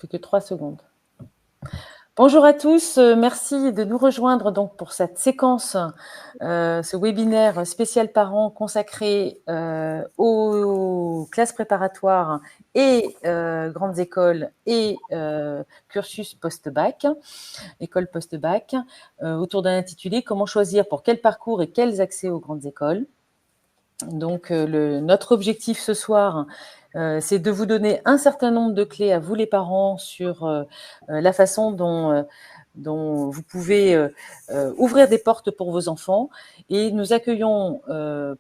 Plus que 3 secondes. Bonjour à tous, merci de nous rejoindre donc pour cette séquence, ce webinaire spécial parents consacré aux classes préparatoires et grandes écoles et cursus post-bac, école post-bac, autour d'un intitulé « Comment choisir pour quel parcours et quels accès aux grandes écoles ?» Donc, notre objectif ce soir, c'est de vous donner un certain nombre de clés à vous les parents sur la façon dont vous pouvez ouvrir des portes pour vos enfants. Et nous accueillons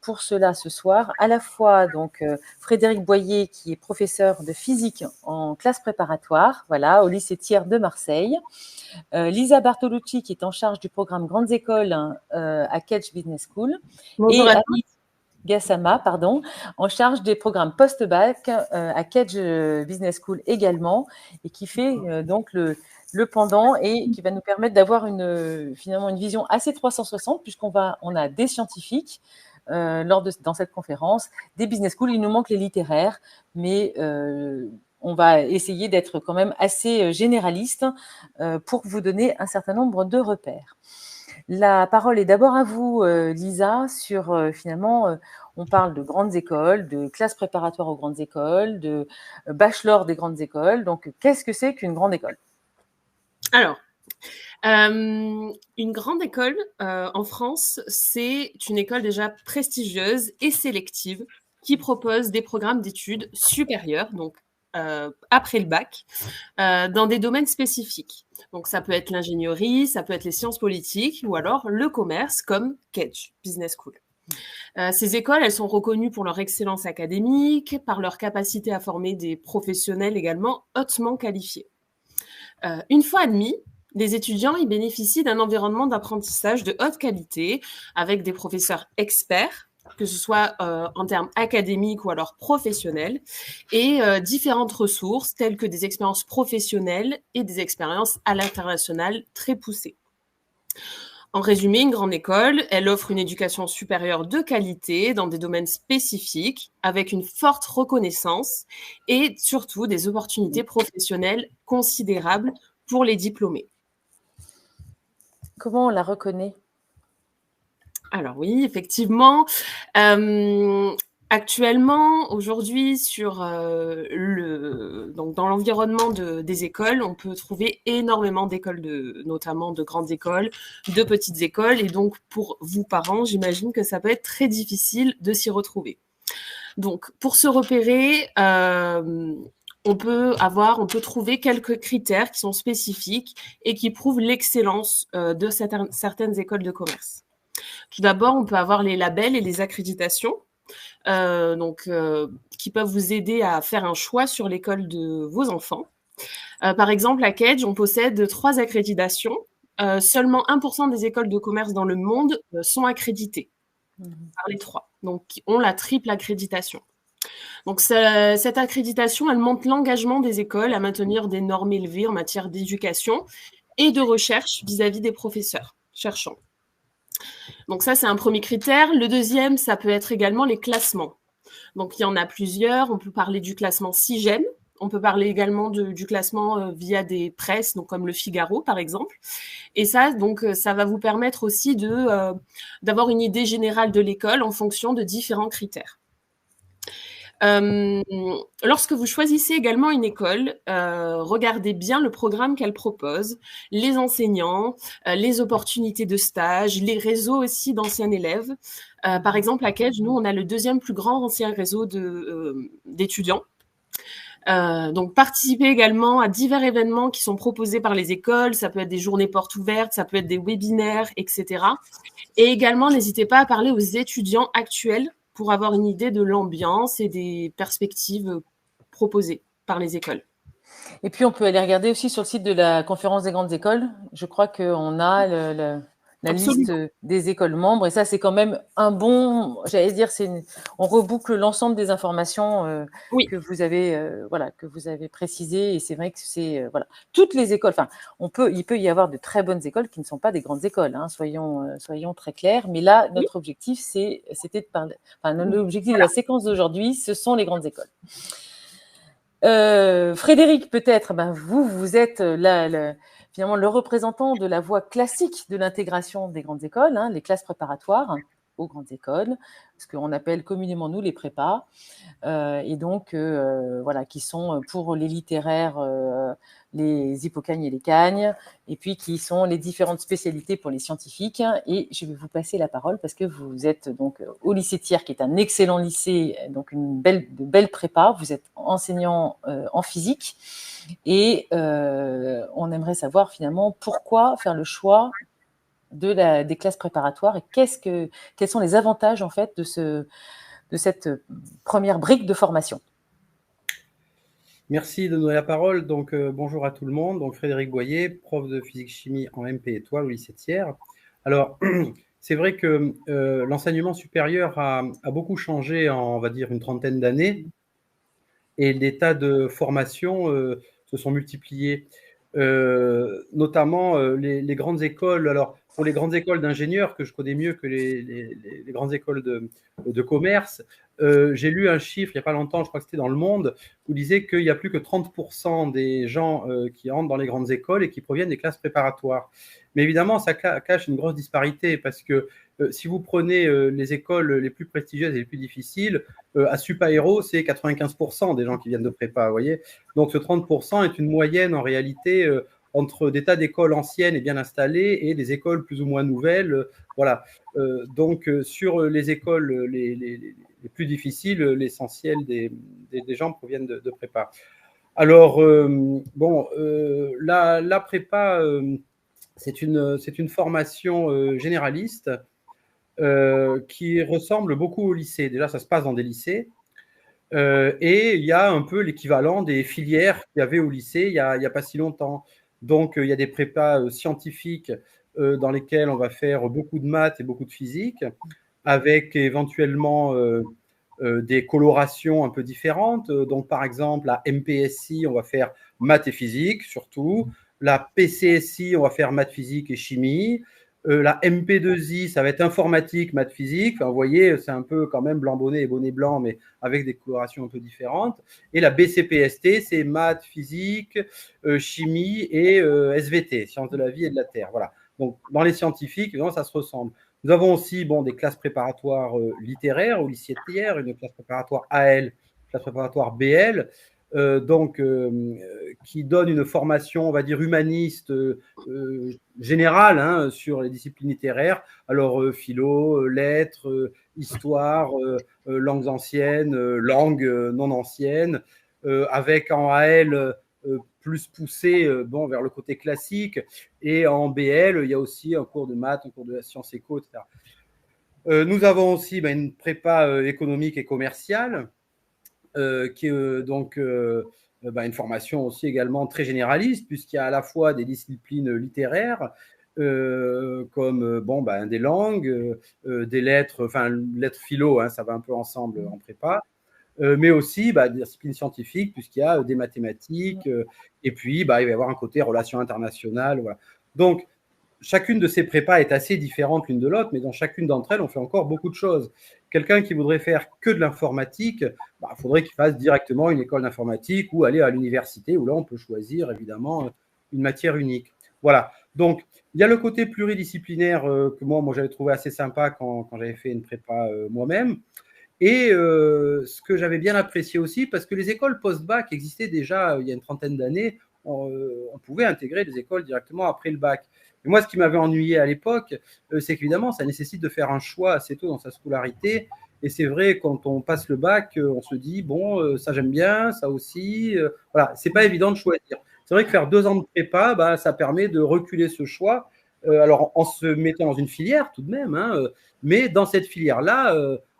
pour cela ce soir à la fois donc Frédéric Boyer, qui est professeur de physique en classe préparatoire, voilà, au lycée Thiers de Marseille. Lisa Bartolucci, qui est en charge du programme Grandes Écoles à Kedge Business School. Bonjour à tous. Gassama, en charge des programmes post-bac à Kedge Business School également, et qui fait donc le pendant et qui va nous permettre d'avoir finalement une vision assez 360, puisqu'on a des scientifiques dans cette conférence, des business schools. Il nous manque les littéraires, mais on va essayer d'être quand même assez généraliste pour vous donner un certain nombre de repères. La parole est d'abord à vous, Lisa, sur finalement, on parle de grandes écoles, de classes préparatoires aux grandes écoles, de bachelor des grandes écoles. Donc, qu'est-ce que c'est qu'une grande école ? Alors, une grande école en France, c'est une école déjà prestigieuse et sélective qui propose des programmes d'études supérieurs, donc après le bac, dans des domaines spécifiques. Donc, ça peut être l'ingénierie, ça peut être les sciences politiques ou alors le commerce comme Kedge Business School. Ces écoles, elles sont reconnues pour leur excellence académique, par leur capacité à former des professionnels également hautement qualifiés. Une fois admis, les étudiants y bénéficient d'un environnement d'apprentissage de haute qualité avec des professeurs experts, que ce soit en termes académiques ou alors professionnels, et différentes ressources telles que des expériences professionnelles et des expériences à l'international très poussées. En résumé, une grande école, elle offre une éducation supérieure de qualité dans des domaines spécifiques, avec une forte reconnaissance et surtout des opportunités professionnelles considérables pour les diplômés. Comment on la reconnaît ? Alors oui, effectivement. Actuellement, aujourd'hui, donc dans l'environnement des écoles, on peut trouver énormément d'écoles, notamment de grandes écoles, de petites écoles. Et donc, pour vous, parents, j'imagine que ça peut être très difficile de s'y retrouver. Donc, pour se repérer, on peut trouver quelques critères qui sont spécifiques et qui prouvent l'excellence de certaines écoles de commerce. Tout d'abord, on peut avoir les labels et les accréditations. Qui peuvent vous aider à faire un choix sur l'école de vos enfants. Par exemple, à Kedge, on possède 3 accréditations. Seulement 1% des écoles de commerce dans le monde sont accréditées par les 3. Donc, ont la triple accréditation. Donc, cette accréditation, elle montre l'engagement des écoles à maintenir des normes élevées en matière d'éducation et de recherche vis-à-vis des professeurs cherchants. Donc ça, c'est un premier critère. Le deuxième, ça peut être également les classements. Donc, il y en a plusieurs. On peut parler du classement SIGEM. On peut parler également du classement via des presses, donc comme le Figaro, par exemple. Et ça, donc, ça va vous permettre aussi d'avoir une idée générale de l'école en fonction de différents critères. Lorsque vous choisissez également une école, regardez bien le programme qu'elle propose, les enseignants, les opportunités de stage, les réseaux aussi d'anciens élèves. Par exemple, à Kedge, nous, on a le 2e plus grand ancien réseau d'étudiants. Donc, participez également à divers événements qui sont proposés par les écoles. Ça peut être des journées portes ouvertes, ça peut être des webinaires, etc. Et également, n'hésitez pas à parler aux étudiants actuels pour avoir une idée de l'ambiance et des perspectives proposées par les écoles. Et puis, on peut aller regarder aussi sur le site de la conférence des grandes écoles. Je crois qu'on a la liste des écoles membres. Et ça, c'est quand même un bon... J'allais dire, on reboucle l'ensemble des informations que vous avez précisées. Et c'est vrai que c'est... toutes les écoles... Enfin, il peut y avoir de très bonnes écoles qui ne sont pas des grandes écoles, hein, soyons très clairs. Mais là, notre objectif, c'était de parler... l'objectif de la séquence d'aujourd'hui, ce sont les grandes écoles. Frédéric, peut-être, ben vous êtes finalement le représentant de la voie classique de l'intégration des grandes écoles, hein, les classes préparatoires aux grandes écoles, ce qu'on appelle communément nous les prépas, et donc voilà, qui sont pour les littéraires, les hippocagnes et les cagnes, et puis qui sont les différentes spécialités pour les scientifiques. Et je vais vous passer la parole parce que vous êtes donc au lycée Thiers, qui est un excellent lycée, donc de belle prépa. Vous êtes enseignant en physique, et on aimerait savoir finalement pourquoi faire le choix des classes préparatoires et quels sont les avantages en fait de cette première brique de formation. Merci de donner la parole. Donc, bonjour à tout le monde. Donc, Frédéric Boyer, prof de physique-chimie en MP Étoile au lycée Thiers. Alors, c'est vrai que l'enseignement supérieur a beaucoup changé en, on va dire, une trentaine d'années, et des tas de formations se sont multipliées. Notamment les grandes écoles. Alors, pour les grandes écoles d'ingénieurs, que je connais mieux que les grandes écoles de commerce, j'ai lu un chiffre il n'y a pas longtemps, je crois que c'était dans Le Monde, où disait qu'il n'y a plus que 30% des gens qui rentrent dans les grandes écoles et qui proviennent des classes préparatoires. Mais évidemment, ça cache une grosse disparité, parce que si vous prenez les écoles les plus prestigieuses et les plus difficiles, à Supaéro, c'est 95% des gens qui viennent de prépa, vous voyez. Donc ce 30% est une moyenne en réalité entre des tas d'écoles anciennes et bien installées et des écoles plus ou moins nouvelles. Voilà. Donc sur les écoles les plus difficiles, l'essentiel des gens proviennent de prépa. Alors, bon, la prépa, c'est une formation généraliste qui ressemble beaucoup au lycée. Déjà, ça se passe dans des lycées. Et il y a un peu l'équivalent des filières qu'il y avait au lycée il y a pas si longtemps. Donc, il y a des prépas scientifiques dans lesquelles on va faire beaucoup de maths et beaucoup de physique, avec éventuellement des colorations un peu différentes. Donc, par exemple, la MPSI, on va faire maths et physique, surtout. La PCSI, on va faire maths, physique et chimie. La MP2I, ça va être informatique, maths, physique. Enfin, vous voyez, c'est un peu quand même blanc bonnet et bonnet blanc, mais avec des colorations un peu différentes. Et la BCPST, c'est maths, physique, chimie et SVT, sciences de la vie et de la terre. Voilà. Donc, dans les scientifiques, évidemment, ça se ressemble. Nous avons aussi des classes préparatoires littéraires au lycée de Thiers, une classe préparatoire AL, une classe préparatoire BL, qui donne une formation, on va dire, humaniste générale, hein, sur les disciplines littéraires. Alors, philo, lettres, histoire, langues anciennes, langues non anciennes, avec en AL plus poussé vers le côté classique, et en BL, il y a aussi un cours de maths, un cours de sciences éco, etc. Nous avons aussi une prépa économique et commerciale, qui est donc une formation aussi également très généraliste, puisqu'il y a à la fois des disciplines littéraires, comme des langues, des lettres, enfin lettres philo, hein, ça va un peu ensemble en prépa, mais aussi des disciplines scientifiques, puisqu'il y a des mathématiques, et puis il va y avoir un côté relations internationales. Voilà. Donc, chacune de ces prépas est assez différente l'une de l'autre, mais dans chacune d'entre elles, on fait encore beaucoup de choses. Quelqu'un qui voudrait faire que de l'informatique, il faudrait qu'il fasse directement une école d'informatique ou aller à l'université, où là, on peut choisir évidemment une matière unique. Voilà. Donc, il y a le côté pluridisciplinaire que moi j'avais trouvé assez sympa quand j'avais fait une prépa moi-même. Et ce que j'avais bien apprécié aussi, parce que les écoles post-bac existaient déjà il y a une trentaine d'années, on pouvait intégrer des écoles directement après le bac. Et moi, ce qui m'avait ennuyé à l'époque, c'est qu'évidemment, ça nécessite de faire un choix assez tôt dans sa scolarité. Et c'est vrai, quand on passe le bac, on se dit, ça j'aime bien, ça aussi. Voilà, c'est pas évident de choisir. C'est vrai que faire 2 ans de prépa, ça permet de reculer ce choix. Alors, en se mettant dans une filière tout de même, hein, mais dans cette filière-là,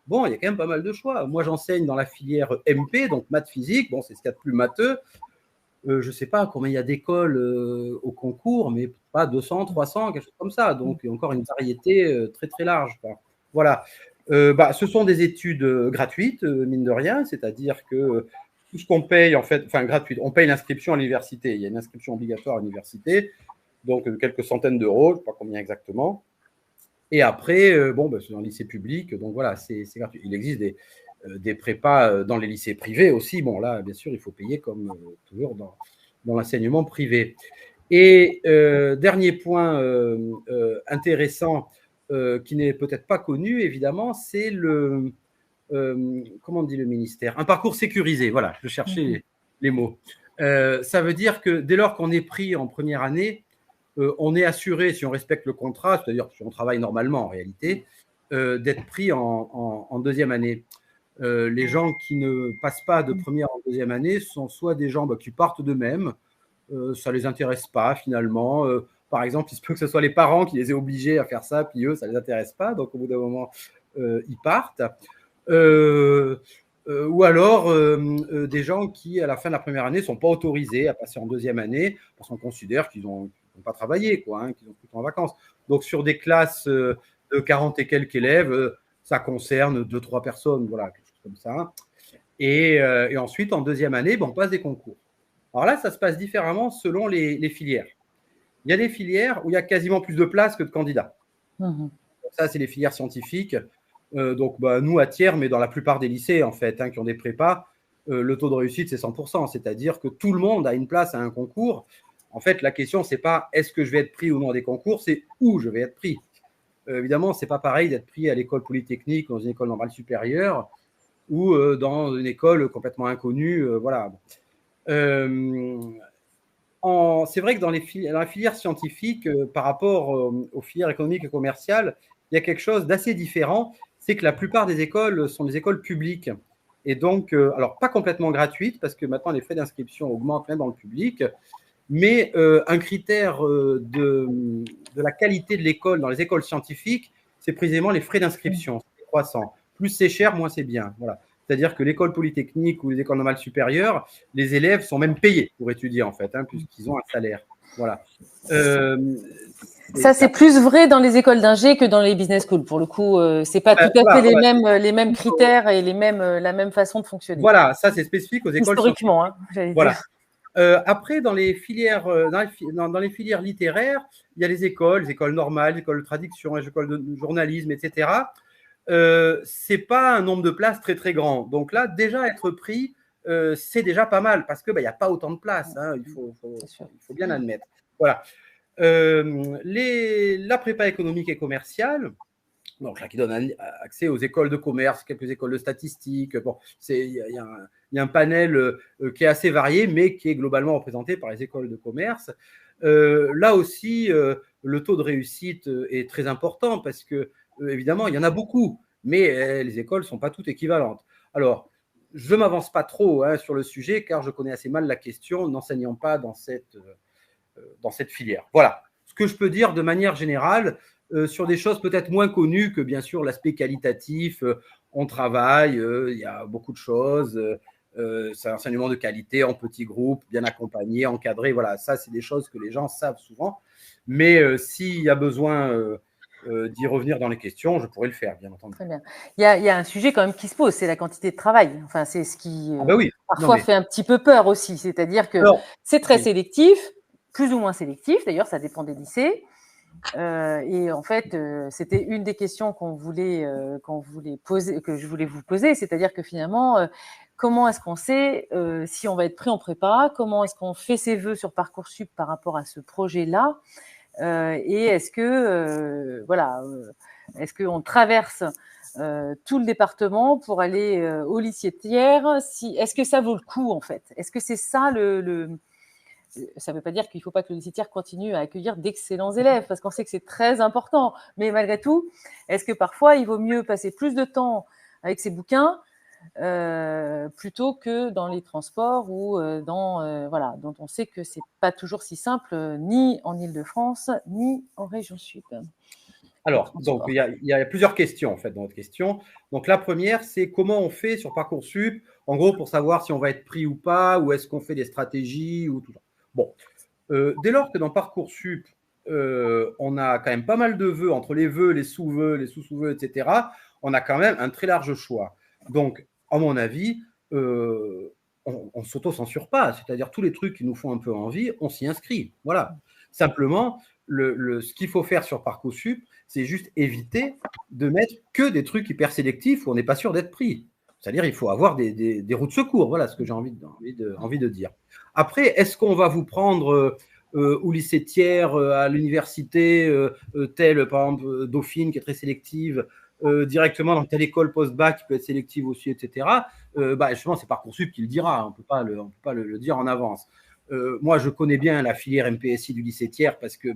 il y a quand même pas mal de choix. Moi, j'enseigne dans la filière MP, donc maths physique. C'est ce qu'il y a de plus matheux. Je ne sais pas combien il y a d'écoles au concours, mais pas 200, 300, quelque chose comme ça. Donc, il y a encore une variété très, très large. Voilà. Ce sont des études gratuites, mine de rien, c'est-à-dire que tout ce qu'on paye, en fait, gratuite, on paye l'inscription à l'université. Il y a une inscription obligatoire à l'université, donc quelques centaines d'euros, je ne sais pas combien exactement. Et après, c'est dans le lycée public, donc voilà, c'est gratuit. Il existe des prépas dans les lycées privés aussi. Bon, là, bien sûr, il faut payer comme toujours dans l'enseignement privé. Et dernier point intéressant qui n'est peut-être pas connu, évidemment, c'est comment dit le ministère? Un parcours sécurisé. Voilà, je cherchais les mots. Ça veut dire que dès lors qu'on est pris en première année, on est assuré, si on respecte le contrat, c'est-à-dire si on travaille normalement en réalité, d'être pris en deuxième année. Les gens qui ne passent pas de première en deuxième année sont soit des gens qui partent d'eux-mêmes, ça ne les intéresse pas finalement. Par exemple, il se peut que ce soit les parents qui les aient obligés à faire ça, puis eux, ça ne les intéresse pas, donc au bout d'un moment, ils partent. Ou alors des gens qui, à la fin de la première année, ne sont pas autorisés à passer en deuxième année parce qu'on considère qu'ils n'ont pas travaillé, qu'ils ont tout le temps en vacances. Donc, sur des classes de 40 et quelques élèves, ça concerne 2-3 personnes, voilà, quelque chose comme ça. Et ensuite, en deuxième année, on passe des concours. Alors là, ça se passe différemment selon les filières. Il y a des filières où il y a quasiment plus de places que de candidats. Ça, c'est les filières scientifiques. Donc, nous, à Thiers, mais dans la plupart des lycées, en fait, qui ont des prépas, le taux de réussite, c'est 100%. C'est-à-dire que tout le monde a une place à un concours. En fait, la question, ce n'est pas est-ce que je vais être pris ou non à des concours, c'est où je vais être pris. Évidemment, ce n'est pas pareil d'être pris à l'école polytechnique, dans une école normale supérieure, ou dans une école complètement inconnue. Voilà. C'est vrai que dans la filière scientifique, par rapport aux filières économiques et commerciales, il y a quelque chose d'assez différent. C'est que la plupart des écoles sont des écoles publiques. Et donc, alors pas complètement gratuites, parce que maintenant les frais d'inscription augmentent même dans le public, mais un critère de la qualité de l'école dans les écoles scientifiques, c'est précisément les frais d'inscription, c'est croissant. Plus c'est cher, moins c'est bien. Voilà. C'est-à-dire que l'école polytechnique ou les écoles normales supérieures, les élèves sont même payés pour étudier, en fait, puisqu'ils ont un salaire. Voilà. Ça, c'est plus vrai dans les écoles d'ingé que dans les business schools. Pour le coup, c'est pas tout à fait les mêmes critères et la même façon de fonctionner. Voilà, ça, c'est spécifique aux écoles historiquement, scientifiques. Voilà. Après, dans les filières littéraires, il y a les écoles normales, les écoles de traduction, les écoles de journalisme, etc. C'est pas un nombre de places très très grand. Donc là, déjà être pris, c'est déjà pas mal parce que il n'y a pas autant de places. Il faut bien admettre. Voilà. La prépa économique et commerciale, donc là, qui donne accès aux écoles de commerce, quelques écoles de statistiques. Bon, il y a un panel qui est assez varié, mais qui est globalement représenté par les écoles de commerce. Là aussi, le taux de réussite est très important parce que évidemment, il y en a beaucoup, mais les écoles ne sont pas toutes équivalentes. Alors, je ne m'avance pas trop sur le sujet, car je connais assez mal la question, n'enseignant pas dans cette filière. Voilà. Ce que je peux dire de manière générale, sur des choses peut-être moins connues que, bien sûr, l'aspect qualitatif, on travaille, il y a beaucoup de choses, c'est un enseignement de qualité, en petits groupes, bien accompagné, encadré. Voilà, ça, c'est des choses que les gens savent souvent. Mais s'il y a besoin d'y revenir dans les questions, je pourrais le faire, bien entendu. Très bien. Il y a un sujet quand même qui se pose, c'est la quantité de travail. Enfin, c'est ce qui parfois fait un petit peu peur aussi. C'est-à-dire que c'est très sélectif, plus ou moins sélectif. D'ailleurs, ça dépend des lycées. Et en fait, c'était une des questions que je voulais vous poser. C'est-à-dire que finalement, comment est-ce qu'on sait si on va être pris en prépa? Comment est-ce qu'on fait ses vœux sur Parcoursup par rapport à ce projet-là? Et est-ce que est-ce qu'on traverse tout le département pour aller au lycée de Thiers? Est-ce que ça vaut le coup en fait? Est-ce que c'est ça ça ne veut pas dire qu'il ne faut pas que le lycée de Thiers continue à accueillir d'excellents élèves, parce qu'on sait que c'est très important. Mais malgré tout, est-ce que parfois il vaut mieux passer plus de temps avec ses bouquins plutôt que dans les transports ou dont on sait que c'est pas toujours si simple, ni en Île-de-France, ni en région sud. Alors, donc il y a plusieurs questions en fait dans votre question. Donc la première, c'est comment on fait sur Parcoursup, en gros pour savoir si on va être pris ou pas, ou est-ce qu'on fait des stratégies ou tout ça. Bon, dès lors que dans Parcoursup, on a quand même pas mal de vœux, entre les vœux, les sous-vœux, les sous-sous-vœux, etc., on a quand même un très large choix. Donc, à mon avis, on ne s'auto-censure pas, c'est-à-dire tous les trucs qui nous font un peu envie, on s'y inscrit. Voilà. Simplement, ce qu'il faut faire sur Parcoursup, c'est juste éviter de mettre que des trucs hyper sélectifs où on n'est pas sûr d'être pris. C'est-à-dire il faut avoir des roues de secours. Voilà ce que j'ai envie de dire. Après, est-ce qu'on va vous prendre au lycée Thiers, à l'université, telle, par exemple, Dauphine, qui est très sélective, directement dans telle école post-bac qui peut être sélective aussi, etc. Justement, c'est Parcoursup qui le dira. On ne peut pas le dire en avance. Moi, je connais bien la filière MPSI du lycée Thiers parce que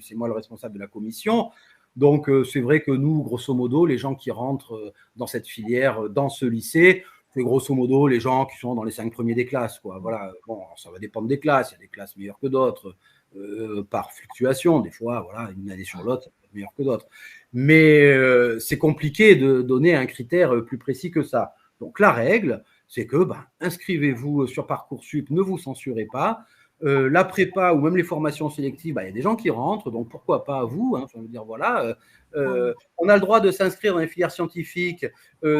c'est moi le responsable de la commission. Donc, c'est vrai que nous, grosso modo, les gens qui rentrent dans cette filière, dans ce lycée, c'est grosso modo les gens qui sont dans les 5 premiers des classes, quoi. Voilà. Bon, ça va dépendre des classes. Il y a des classes meilleures que d'autres, par fluctuation. Des fois, voilà, une année sur l'autre, ça peut être meilleur que d'autres. Mais c'est compliqué de donner un critère plus précis que ça. Donc, la règle, c'est que inscrivez-vous sur Parcoursup, ne vous censurez pas. La prépa ou même les formations sélectives, il y a des gens qui rentrent, donc pourquoi pas vous, hein, je veux dire, voilà. On a le droit de s'inscrire dans les filières scientifiques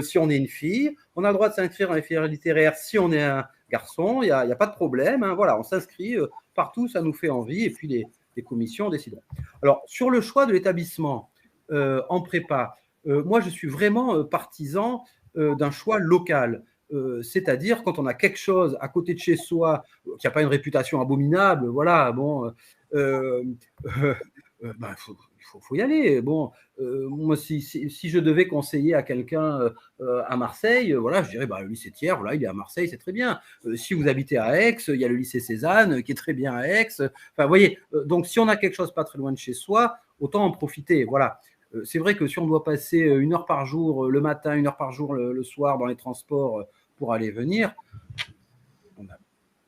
si on est une fille, on a le droit de s'inscrire dans les filières littéraires si on est un garçon, il n'y a pas de problème, hein, voilà, on s'inscrit partout, ça nous fait envie, et puis les commissions décideront. Alors, sur le choix de l'établissement en prépa, moi je suis vraiment partisan d'un choix local. C'est-à-dire quand on a quelque chose à côté de chez soi qui n'a pas une réputation abominable, voilà, bon, faut y aller. Bon, moi, si je devais conseiller à quelqu'un à Marseille, voilà, je dirais le lycée Thiers, voilà, il est à Marseille, c'est très bien. Si vous habitez à Aix, il y a le lycée Cézanne qui est très bien à Aix. Enfin, vous voyez, donc si on a quelque chose pas très loin de chez soi, autant en profiter. Voilà. C'est vrai que si on doit passer 1 heure par jour le matin, 1 heure par jour le soir dans les transports pour aller venir, on a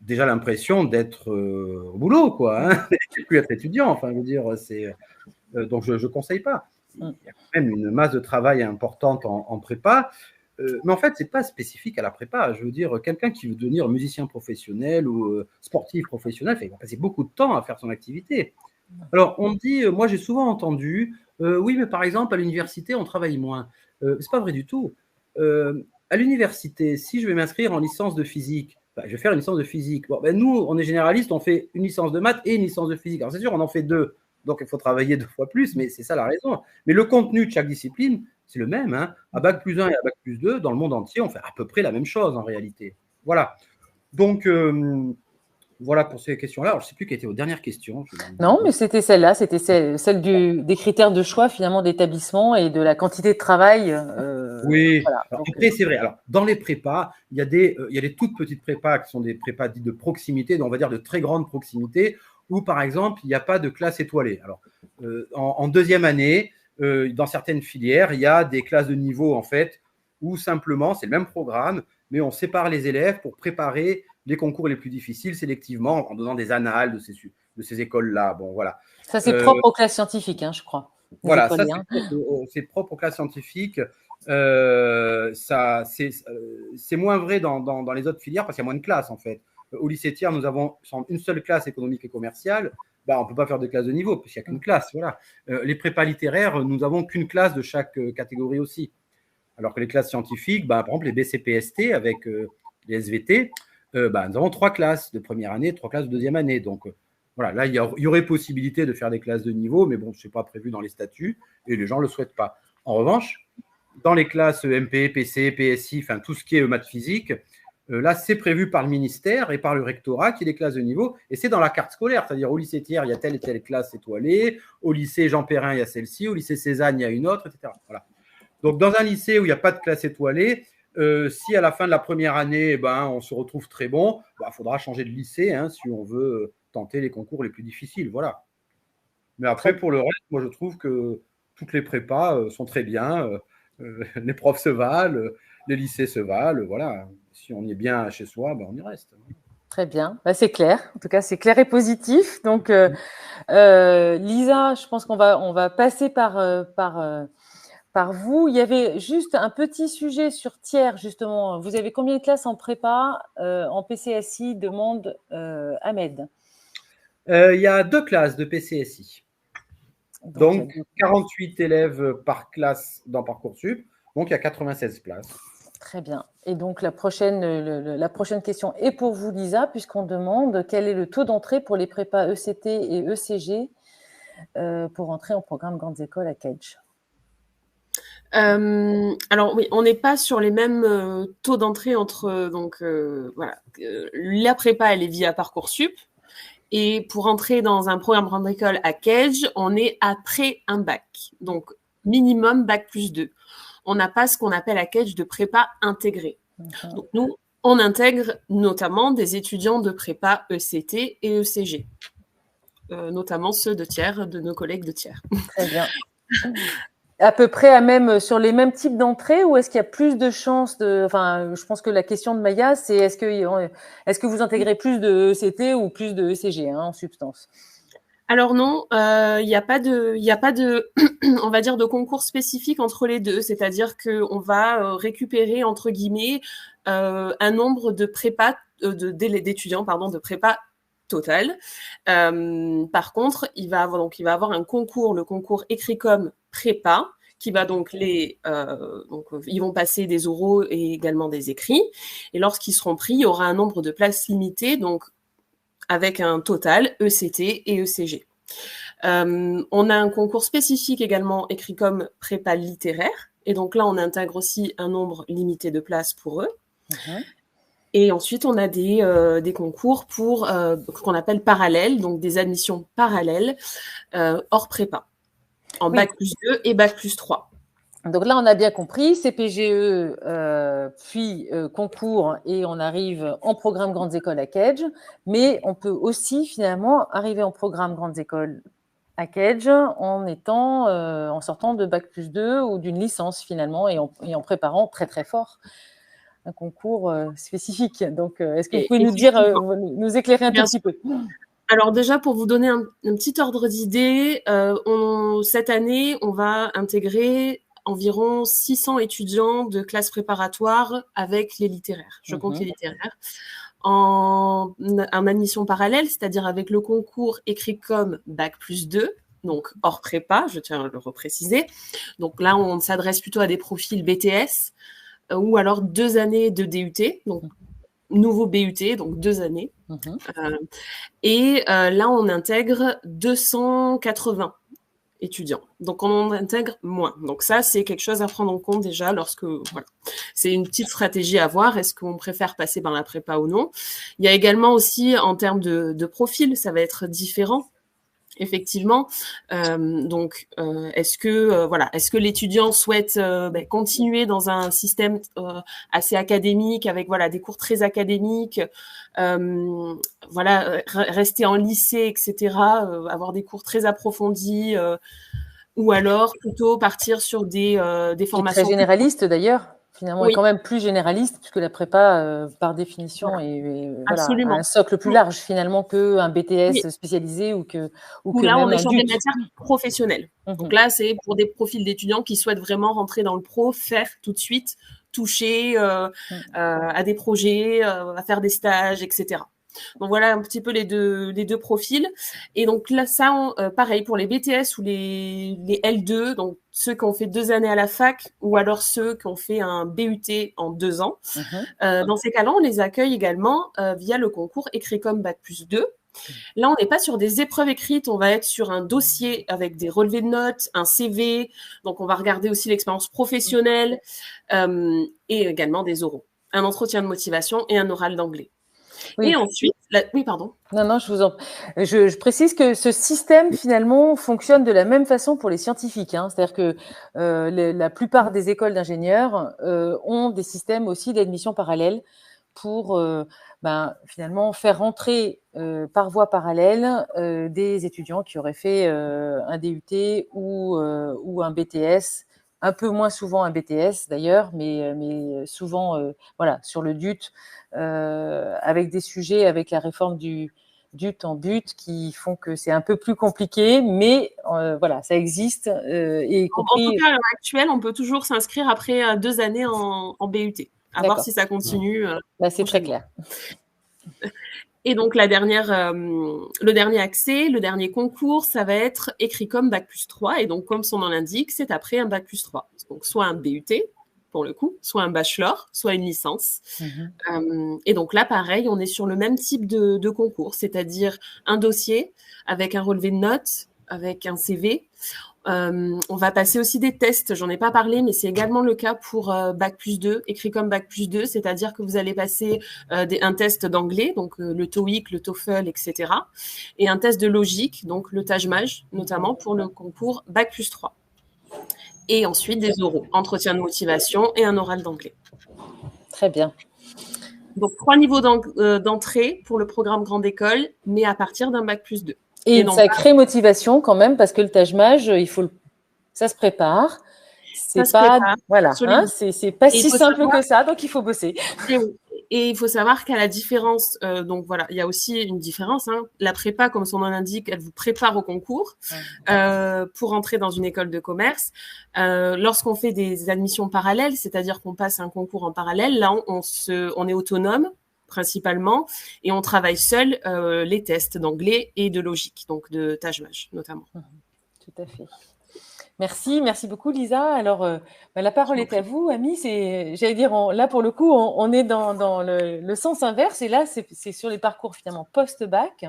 déjà l'impression d'être au boulot, quoi. Hein, et plus être étudiant. Enfin, je veux dire, c'est donc je ne conseille pas. Il y a quand même une masse de travail importante en prépa. Mais en fait, ce n'est pas spécifique à la prépa. Je veux dire, quelqu'un qui veut devenir musicien professionnel ou sportif professionnel, il va passer beaucoup de temps à faire son activité. Alors, on me dit, moi j'ai souvent entendu, oui, mais par exemple, à l'université, on travaille moins. Ce n'est pas vrai du tout. À l'université, si je vais m'inscrire en licence de physique, je vais faire une licence de physique. Bon, nous, on est généraliste, on fait une licence de maths et une licence de physique. Alors, c'est sûr, on en fait 2. Donc, il faut travailler 2 fois plus, mais c'est ça la raison. Mais le contenu de chaque discipline, c'est le même. Hein. À Bac+1 et à Bac+2, dans le monde entier, on fait à peu près la même chose en réalité. Voilà. Donc, voilà pour ces questions-là. Alors, je ne sais plus quelle était vos dernières questions. Non, mais c'était celle-là, c'était celle des critères de choix finalement d'établissement et de la quantité de travail. Oui, voilà. Alors, après, c'est vrai. Alors, dans les prépas, il y a des toutes petites prépas qui sont des prépas dites de proximité, on va dire de très grande proximité, où par exemple, il n'y a pas de classe étoilée. Alors, en deuxième année, dans certaines filières, il y a des classes de niveau en fait, où simplement, c'est le même programme, mais on sépare les élèves pour préparer les concours les plus difficiles sélectivement en donnant des annales de ces écoles-là. Bon, voilà. Ça, c'est propre aux classes scientifiques, hein, je crois. Voilà, ça, c'est propre aux classes scientifiques. C'est moins vrai dans les autres filières parce qu'il y a moins de classes, en fait. Au lycée Thiers, nous avons une seule classe économique et commerciale. On ne peut pas faire de classe de niveau parce qu'il n'y a qu'une classe. Voilà. Les prépas littéraires, nous n'avons qu'une classe de chaque catégorie aussi. Alors que les classes scientifiques, par exemple, les BCPST avec les SVT, nous avons 3 classes de première année, 3 classes de deuxième année. Donc, voilà, là, il y aurait possibilité de faire des classes de niveau, mais bon, ce n'est pas prévu dans les statuts et les gens ne le souhaitent pas. En revanche, dans les classes MP, PC, PSI, enfin tout ce qui est maths physique, là, c'est prévu par le ministère et par le rectorat qu'il y ait des classes de niveau, et c'est dans la carte scolaire, c'est-à-dire au lycée Thiers, il y a telle et telle classe étoilée, au lycée Jean Perrin, il y a celle-ci, au lycée Cézanne, il y a une autre, etc. Voilà. Donc, dans un lycée où il n'y a pas de classe étoilée, si à la fin de la première année, on se retrouve très bon, faudra changer de lycée si on veut tenter les concours les plus difficiles. Voilà. Mais après, pour le reste, moi, je trouve que toutes les prépas sont très bien. Les profs se valent, les lycées se valent. Voilà. Si on est bien chez soi, on y reste. Très bien. C'est clair. En tout cas, c'est clair et positif. Donc, Lisa, je pense qu'on va passer par vous. Il y avait juste un petit sujet sur Thiers, justement. Vous avez combien de classes en prépa en PCSI, demande Ahmed? Il y a 2 classes de PCSI. Donc 48 élèves par classe dans Parcoursup. Donc, il y a 96 places. Très bien. Et donc, la prochaine question est pour vous, Lisa, puisqu'on demande quel est le taux d'entrée pour les prépas ECT et ECG pour entrer en programme Grandes Écoles à Cage. Alors oui, on n'est pas sur les mêmes taux d'entrée entre voilà. La prépa, elle est via Parcoursup, et pour entrer dans un programme grande école à Cage, on est après un bac, donc minimum bac plus 2. On n'a pas ce qu'on appelle à Cage de prépa intégrée. Donc nous, on intègre notamment des étudiants de prépa ECT et ECG, notamment ceux de tiers, de nos collègues de tiers. Très bien. À peu près sur les mêmes types d'entrées, ou est-ce qu'il y a plus de chances enfin, je pense que la question de Maya, c'est est-ce que vous intégrez plus de ECT ou plus de ECG, hein, en substance? Alors non, il n'y a pas de, on va dire, de concours spécifique entre les deux. C'est-à-dire qu'on va récupérer, entre guillemets, un nombre de d'étudiants, de prépa total. Par contre, il va avoir un concours, le concours Écrit-Com prépa, qui va ils vont passer des oraux et également des écrits. Et lorsqu'ils seront pris, il y aura un nombre de places limitées, donc avec un total ECT et ECG. On a un concours spécifique également Écrit-Com prépa littéraire. Et donc là, on intègre aussi un nombre limité de places pour eux. Et ensuite, on a des concours pour qu'on appelle parallèles, donc des admissions parallèles hors prépa, en bac plus 2 et bac plus 3. Donc là, on a bien compris, CPGE, puis concours, et on arrive en programme grandes écoles à Cage. Mais on peut aussi finalement arriver en programme grandes écoles à Cage en sortant de bac plus 2 ou d'une licence finalement, et en préparant très très fort un concours spécifique. Donc, est-ce que vous pouvez nous éclairer un tout petit peu? Alors déjà, pour vous donner un petit ordre d'idée, cette année, on va intégrer environ 600 étudiants de classe préparatoire avec les littéraires. Je compte les littéraires. En admission parallèle, c'est-à-dire avec le concours Écrit-Com bac plus 2, donc hors prépa, je tiens à le repréciser. Donc là, on s'adresse plutôt à des profils BTS ou alors 2 années de DUT, donc nouveau BUT, donc 2 années. Là, on intègre 280 étudiants. Donc, on en intègre moins. Donc, ça, c'est quelque chose à prendre en compte déjà c'est une petite stratégie à voir. Est-ce qu'on préfère passer par la prépa ou non? Il y a également aussi, en termes de profil, ça va être différent. Effectivement, est-ce que l'étudiant souhaite continuer dans un système assez académique avec des cours très académiques, rester en lycée, etc., avoir des cours très approfondis, ou alors plutôt partir sur des formations très généralistes d'ailleurs. Finalement, oui. Est quand même plus généraliste, puisque la prépa, par définition, a un socle plus large finalement qu'un BTS spécialisé ou que là, même on est sur des matières professionnelles. Donc là, c'est pour des profils d'étudiants qui souhaitent vraiment rentrer dans le pro, faire tout de suite, toucher à des projets, à faire des stages, etc. Donc voilà un petit peu les deux profils. Et donc là, ça, pareil pour les BTS ou les L2, donc ceux qui ont fait 2 années à la fac ou alors ceux qui ont fait un BUT en 2 ans. Dans ces cas-là, on les accueille également via le concours Écrit-Com bac plus 2. Là, on n'est pas sur des épreuves écrites, on va être sur un dossier avec des relevés de notes, un CV. Donc, on va regarder aussi l'expérience professionnelle et également des oraux. Un entretien de motivation et un oral d'anglais. Oui. Et ensuite, oui, pardon. Non, je précise que ce système, finalement, fonctionne de la même façon pour les scientifiques. Hein. C'est-à-dire que la plupart des écoles d'ingénieurs ont des systèmes aussi d'admission parallèle pour finalement faire rentrer par voie parallèle des étudiants qui auraient fait un DUT ou un BTS, un peu moins souvent un BTS d'ailleurs, mais souvent sur le DUT, avec des sujets avec la réforme du DUT en BUT qui font que c'est un peu plus compliqué, mais ça existe. Et en tout cas, à l'heure actuelle, on peut toujours s'inscrire après 2 années en BUT. À voir si ça continue. C'est très clair. Et donc, le dernier accès, le dernier concours, ça va être Écrit-Com bac plus 3. Et donc, comme son nom l'indique, c'est après un bac plus 3. Donc, soit un BUT, pour le coup, soit un bachelor, soit une licence. Et donc là, pareil, on est sur le même type de concours, c'est-à-dire un dossier avec un relevé de notes, avec un CV. On va passer aussi des tests, j'en ai pas parlé, mais c'est également le cas pour Bac+2, écrit comme Bac+2, c'est-à-dire que vous allez passer un test d'anglais, donc le TOEIC, le TOEFL, etc. Et un test de logique, donc le TAJMAJ, notamment pour le concours Bac+3. Et ensuite des oraux, entretien de motivation et un oral d'anglais. Très bien. Donc 3 niveaux d'entrée pour le programme grande école, mais à partir d'un Bac+2. Et une sacrée motivation quand même, parce que le TAJMAJ, ça se prépare. C'est pas, voilà, hein, c'est pas si simple que ça, donc il faut bosser. Et il faut savoir qu'à la différence, donc voilà, il y a aussi une différence. Hein. La prépa, comme son nom l'indique, elle vous prépare au concours pour entrer dans une école de commerce. Lorsqu'on fait des admissions parallèles, c'est-à-dire qu'on passe un concours en parallèle, là, on est autonome principalement, et on travaille seul les tests d'anglais et de logique, donc de TAJMAJ notamment. Tout à fait. Merci beaucoup Lisa. Alors, la parole est à vous, Ami. J'allais dire, là pour le coup, on est dans le sens inverse, et là c'est sur les parcours finalement post-bac,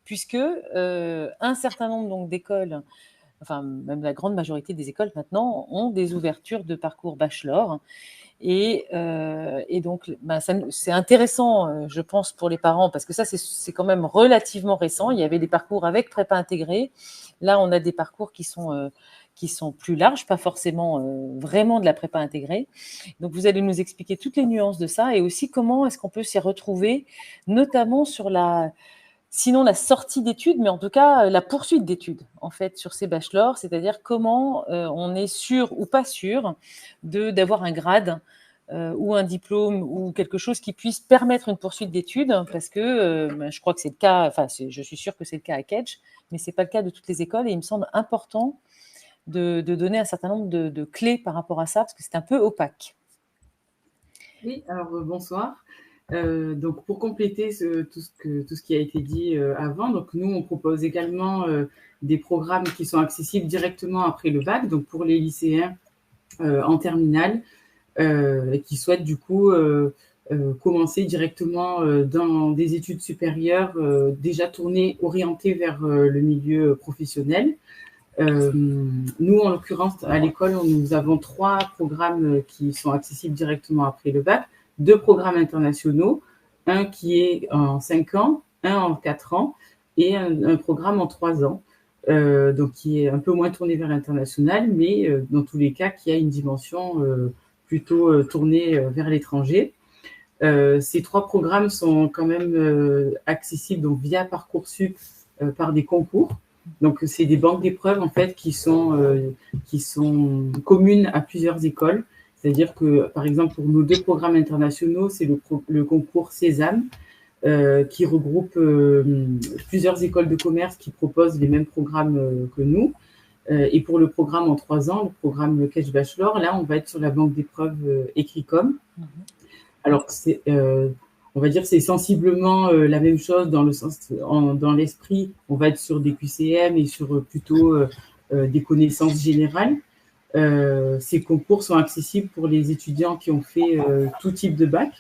puisque un certain nombre donc d'écoles, enfin même la grande majorité des écoles maintenant, ont des ouvertures de parcours bachelor. Et donc, c'est intéressant, je pense, pour les parents, parce que ça, c'est quand même relativement récent. Il y avait des parcours avec prépa intégrée. Là, on a des parcours qui sont plus larges, pas forcément vraiment de la prépa intégrée. Donc, vous allez nous expliquer toutes les nuances de ça, et aussi comment est-ce qu'on peut s'y retrouver, notamment sur sinon la sortie d'études, mais en tout cas la poursuite d'études, en fait, sur ces bachelors, c'est-à-dire comment on est sûr ou pas sûr d'avoir un grade ou un diplôme ou quelque chose qui puisse permettre une poursuite d'études, parce que je crois que c'est le cas, enfin, je suis sûre que c'est le cas à Kedge, mais c'est pas le cas de toutes les écoles, et il me semble important de donner un certain nombre de clés par rapport à ça, parce que c'est un peu opaque. Oui, alors bonsoir. Donc pour compléter tout ce qui a été dit avant, donc nous on propose également des programmes qui sont accessibles directement après le bac, donc pour les lycéens en terminale qui souhaitent du coup commencer directement dans des études supérieures déjà orientées vers le milieu professionnel. Nous, en l'occurrence, à l'école, nous avons 3 programmes qui sont accessibles directement après le bac, 2 programmes internationaux, un qui est en 5 ans, un en 4 ans et un programme en 3 ans, donc qui est un peu moins tourné vers l'international, mais dans tous les cas, qui a une dimension plutôt tournée vers l'étranger. Ces 3 programmes sont quand même accessibles donc, via Parcoursup par des concours. Donc, c'est des banques d'épreuves en fait qui sont communes à plusieurs écoles. C'est-à-dire que, par exemple, pour nos 2 programmes internationaux, c'est le concours Sésame qui regroupe plusieurs écoles de commerce qui proposent les mêmes programmes que nous. Et pour le programme en 3 ans, le programme Kedge Bachelor, là, on va être sur la banque d'épreuves Écricom. Alors, on va dire c'est sensiblement la même chose dans l'esprit. On va être sur des QCM et sur plutôt des connaissances générales. Ces concours sont accessibles pour les étudiants qui ont fait tout type de bac.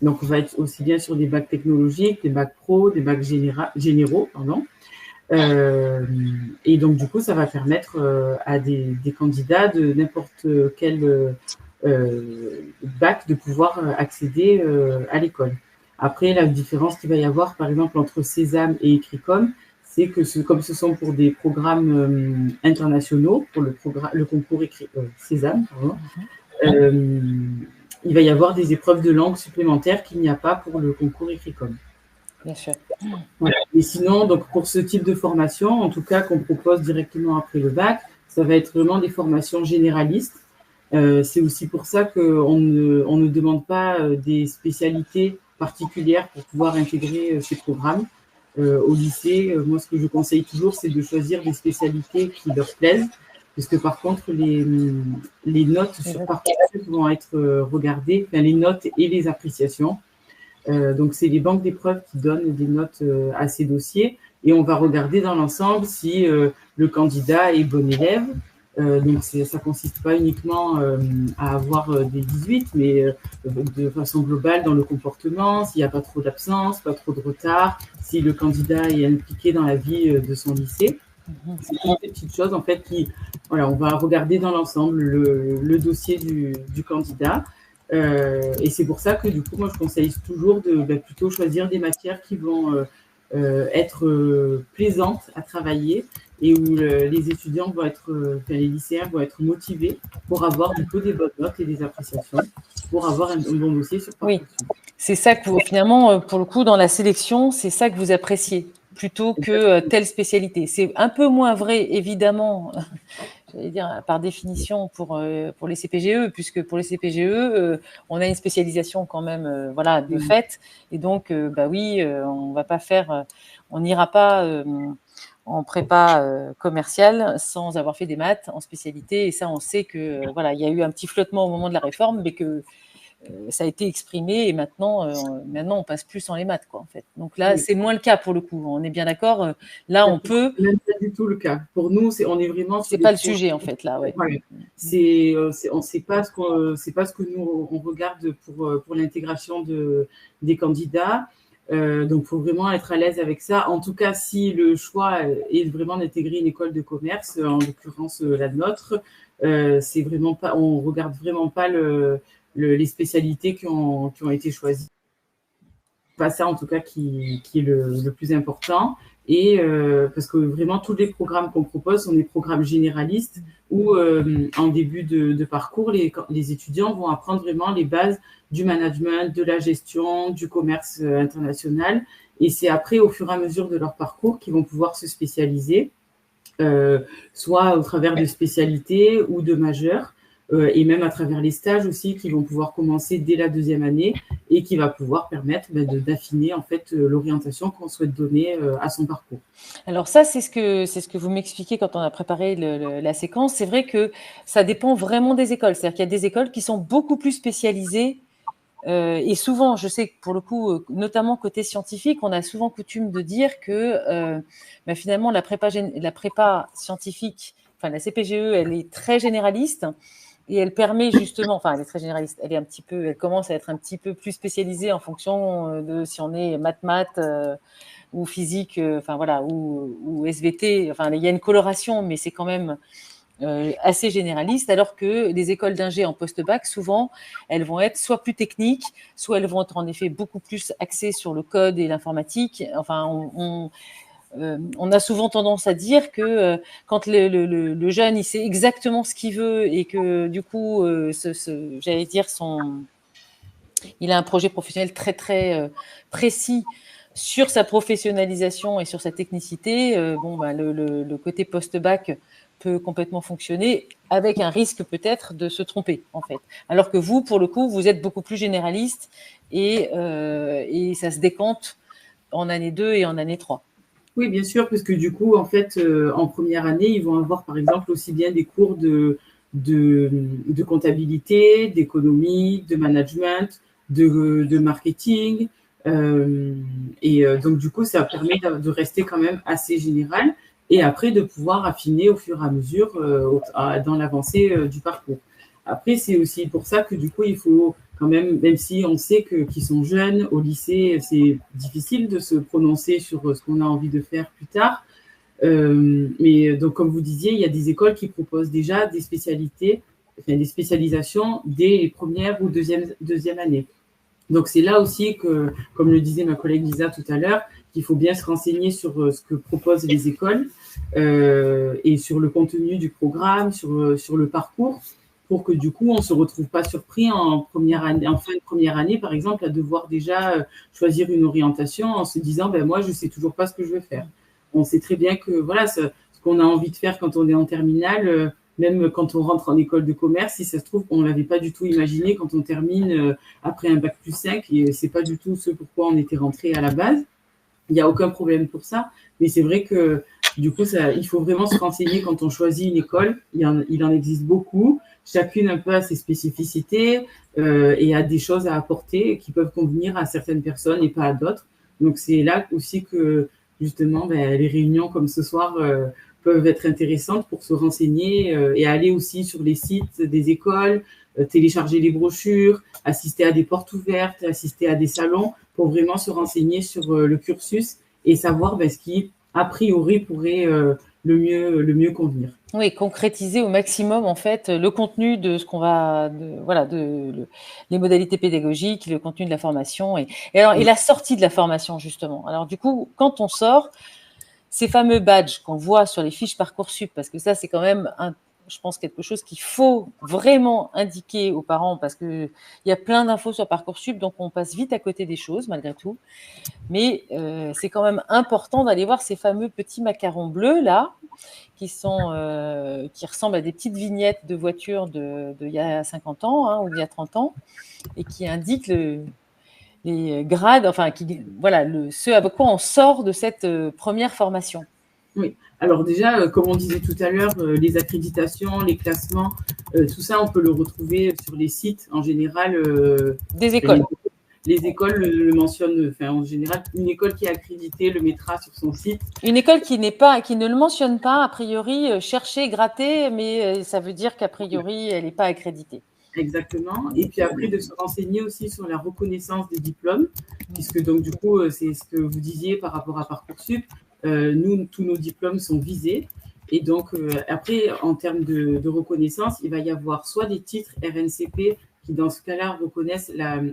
Donc, on va être aussi bien sur des bacs technologiques, des bacs pro, des bacs généraux, pardon. Et donc, du coup, ça va permettre à des candidats de n'importe quel bac de pouvoir accéder à l'école. Après, la différence qu'il va y avoir, par exemple, entre Sésame et Écricom, c'est que comme ce sont pour des programmes internationaux, pour le concours Sésame, il va y avoir des épreuves de langue supplémentaires qu'il n'y a pas pour le concours Écricom. Bien sûr. Voilà. Et sinon, donc, pour ce type de formation, en tout cas qu'on propose directement après le bac, ça va être vraiment des formations généralistes. C'est aussi pour ça qu'on ne demande pas des spécialités particulières pour pouvoir intégrer ces programmes. Au lycée, moi, ce que je conseille toujours, c'est de choisir des spécialités qui leur plaisent, parce que par contre, les notes sur Parcoursup vont être regardées, enfin, les notes et les appréciations. Donc, c'est les banques d'épreuves qui donnent des notes à ces dossiers, et on va regarder dans l'ensemble si le candidat est bon élève. Donc, ça consiste pas uniquement à avoir des 18, mais de façon globale dans le comportement, s'il n'y a pas trop d'absence, pas trop de retard, si le candidat est impliqué dans la vie de son lycée. C'est vraiment des petites choses, en fait, voilà, on va regarder dans l'ensemble le dossier du candidat. Et c'est pour ça que, du coup, moi, je conseille toujours de plutôt choisir des matières qui vont être plaisantes à travailler et où les étudiants vont les lycéens vont être motivés pour avoir, du coup, des bonnes notes et des appréciations, pour avoir un bon dossier sur Parcoursup. Oui, c'est ça que finalement, pour le coup, dans la sélection, c'est ça que vous appréciez plutôt que telle spécialité. C'est un peu moins vrai, évidemment, j'allais dire par définition pour les CPGE, puisque pour les CPGE, on a une spécialisation quand même, voilà, de fait, et donc, bah oui, on va pas faire, on n'ira pas en prépa commerciale sans avoir fait des maths en spécialité, et ça, on sait que voilà, il y a eu un petit flottement au moment de la réforme, mais que ça a été exprimé et maintenant on passe plus sans les maths, quoi, en fait. Donc là, c'est moins le cas pour le coup. On est bien d'accord. Là, on peut. Même pas du tout le cas. Pour nous, on est vraiment. C'est pas le sujet, en fait, là, ouais. Ouais. C'est pas ce que nous on regarde pour l'intégration des candidats. Donc, faut vraiment être à l'aise avec ça. En tout cas, si le choix est vraiment d'intégrer une école de commerce, en l'occurrence la nôtre, c'est vraiment pas. On regarde vraiment pas les spécialités qui ont été choisies. Pas ça, en tout cas, qui est le plus important. Et parce que vraiment, tous les programmes qu'on propose sont des programmes généralistes où, en début de parcours, les étudiants vont apprendre vraiment les bases du management, de la gestion, du commerce international. Et c'est après, au fur et à mesure de leur parcours, qu'ils vont pouvoir se spécialiser, soit au travers de spécialités ou de majeurs. Et même à travers les stages aussi qui vont pouvoir commencer dès la 2e année et qui va pouvoir permettre d'affiner en fait l'orientation qu'on souhaite donner à son parcours. Alors ça, c'est ce que vous m'expliquez quand on a préparé la séquence. C'est vrai que ça dépend vraiment des écoles. C'est-à-dire qu'il y a des écoles qui sont beaucoup plus spécialisées et souvent, je sais que pour le coup, notamment côté scientifique, on a souvent coutume de dire que finalement la prépa scientifique, enfin la CPGE, elle est très généraliste. Et elle permet justement, enfin, elle est très généraliste, elle commence à être un petit peu plus spécialisée en fonction de si on est maths ou physique, enfin voilà, ou SVT. Enfin, il y a une coloration, mais c'est quand même assez généraliste. Alors que les écoles d'ingé en post-bac, souvent, elles vont être soit plus techniques, soit elles vont être en effet beaucoup plus axées sur le code et l'informatique. Enfin, on a souvent tendance à dire que quand le jeune il sait exactement ce qu'il veut et que du coup j'allais dire il a un projet professionnel très très précis sur sa professionnalisation et sur sa technicité, le côté post-bac peut complètement fonctionner avec un risque peut-être de se tromper en fait. Alors que vous, pour le coup, vous êtes beaucoup plus généraliste et ça se décante en année 2 et en année 3. Oui, bien sûr, parce que du coup, en fait, en première année, ils vont avoir, par exemple, aussi bien des cours de comptabilité, d'économie, de management, de marketing. Donc, du coup, ça permet de rester quand même assez général et après de pouvoir affiner au fur et à mesure dans l'avancée du parcours. Après, c'est aussi pour ça que du coup, il faut quand même si on sait qu'ils sont jeunes, au lycée, c'est difficile de se prononcer sur ce qu'on a envie de faire plus tard. Mais donc, comme vous disiez, il y a des écoles qui proposent déjà des spécialités, des spécialisations dès les premières ou deuxième années. Donc, c'est là aussi que, comme le disait ma collègue Lisa tout à l'heure, qu'il faut bien se renseigner sur ce que proposent les écoles et sur le contenu du programme, sur le parcours, pour que du coup, on ne se retrouve pas surpris en fin de première année, par exemple, à devoir déjà choisir une orientation en se disant, moi, je ne sais toujours pas ce que je veux faire. On sait très bien que voilà, ce qu'on a envie de faire quand on est en terminale, même quand on rentre en école de commerce, si ça se trouve, on ne l'avait pas du tout imaginé quand on termine après un bac plus 5, et ce n'est pas du tout ce pourquoi on était rentré à la base. Il n'y a aucun problème pour ça, mais c'est vrai que du coup, il faut vraiment se renseigner quand on choisit une école. Il en existe beaucoup, chacune un peu a ses spécificités et a des choses à apporter qui peuvent convenir à certaines personnes et pas à d'autres. Donc, c'est là aussi que justement, les réunions comme ce soir peuvent être intéressantes pour se renseigner et aller aussi sur les sites des écoles, télécharger les brochures, assister à des portes ouvertes, assister à des salons pour vraiment se renseigner sur le cursus et savoir ce qui, a priori, pourrait le mieux convenir. Oui, concrétiser au maximum en fait le contenu de ce qu'on va, les modalités pédagogiques, le contenu de la formation et la sortie de la formation justement. Alors du coup, quand on sort, ces fameux badges qu'on voit sur les fiches Parcoursup, parce que ça c'est quand même je pense quelque chose qu'il faut vraiment indiquer aux parents parce que il y a plein d'infos sur Parcoursup, donc on passe vite à côté des choses malgré tout. Mais c'est quand même important d'aller voir ces fameux petits macarons bleus là, qui ressemblent à des petites vignettes de voitures de il y a 50 ans ou il y a 30 ans, et qui indiquent les grades, enfin, ce à quoi on sort de cette première formation. Oui, alors déjà, comme on disait tout à l'heure, les accréditations, les classements, tout ça, on peut le retrouver sur les sites en général. Des écoles. Les écoles le mentionnent, enfin, en général, une école qui est accréditée le mettra sur son site. Une école qui ne le mentionne pas, a priori, chercher, gratter, mais ça veut dire qu'a priori, elle n'est pas accréditée. Exactement. Et puis après, de se renseigner aussi sur la reconnaissance des diplômes, puisque donc du coup, c'est ce que vous disiez par rapport à Parcoursup. Nous, tous nos diplômes sont visés. Et donc, après, en termes de reconnaissance, il va y avoir soit des titres RNCP qui, dans ce cas-là,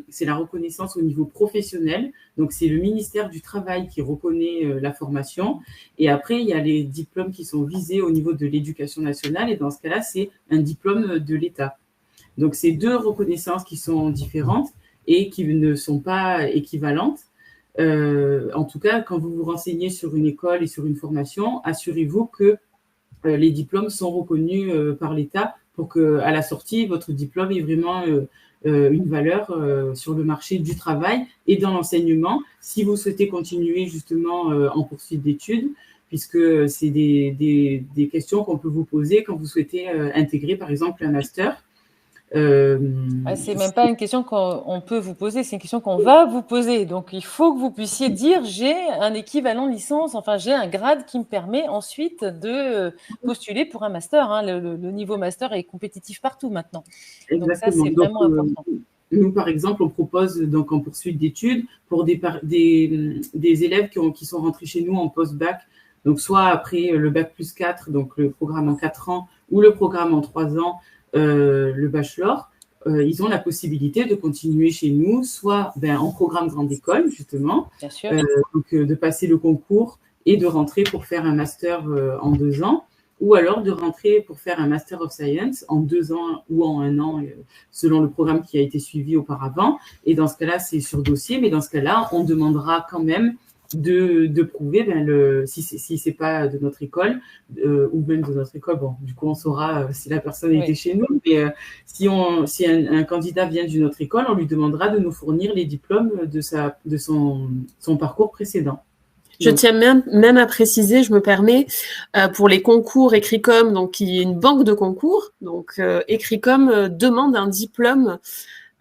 c'est la reconnaissance au niveau professionnel. Donc, c'est le ministère du Travail qui reconnaît la formation. Et après, il y a les diplômes qui sont visés au niveau de l'Éducation nationale. Et dans ce cas-là, c'est un diplôme de l'État. Donc, c'est deux reconnaissances qui sont différentes et qui ne sont pas équivalentes. En tout cas, quand vous vous renseignez sur une école et sur une formation, assurez-vous que les diplômes sont reconnus par l'État pour qu'à la sortie, votre diplôme ait vraiment une valeur sur le marché du travail et dans l'enseignement, si vous souhaitez continuer justement en poursuite d'études, puisque c'est des questions qu'on peut vous poser quand vous souhaitez intégrer, par exemple, un master. C'est même pas une question qu'on peut vous poser, c'est une question qu'on va vous poser. Donc, il faut que vous puissiez dire j'ai un équivalent licence, enfin j'ai un grade qui me permet ensuite de postuler pour un master. Hein. Le niveau master est compétitif partout maintenant. Exactement. Donc ça, c'est vraiment important. Nous, par exemple, on propose donc en poursuite d'études pour des élèves qui sont rentrés chez nous en post-bac, donc soit après le bac plus 4, donc le programme en 4 ans, ou le programme en 3 ans, le bachelor, ils ont la possibilité de continuer chez nous, soit en programme grande école, justement, bien sûr. Donc de passer le concours et de rentrer pour faire un master en 2 ans, ou alors de rentrer pour faire un Master of Science en 2 ans ou en 1 an, selon le programme qui a été suivi auparavant. Et dans ce cas-là, c'est sur dossier, mais dans ce cas-là, on demandera quand même de prouver si c'est pas de notre école ou même de notre école, bon, du coup on saura si la personne était chez nous, mais si un candidat vient d'une autre école, on lui demandera de nous fournir les diplômes de son parcours précédent. Je tiens même à préciser, je me permets, pour les concours Écricom, donc il y a une banque de concours, donc Écricom demande un diplôme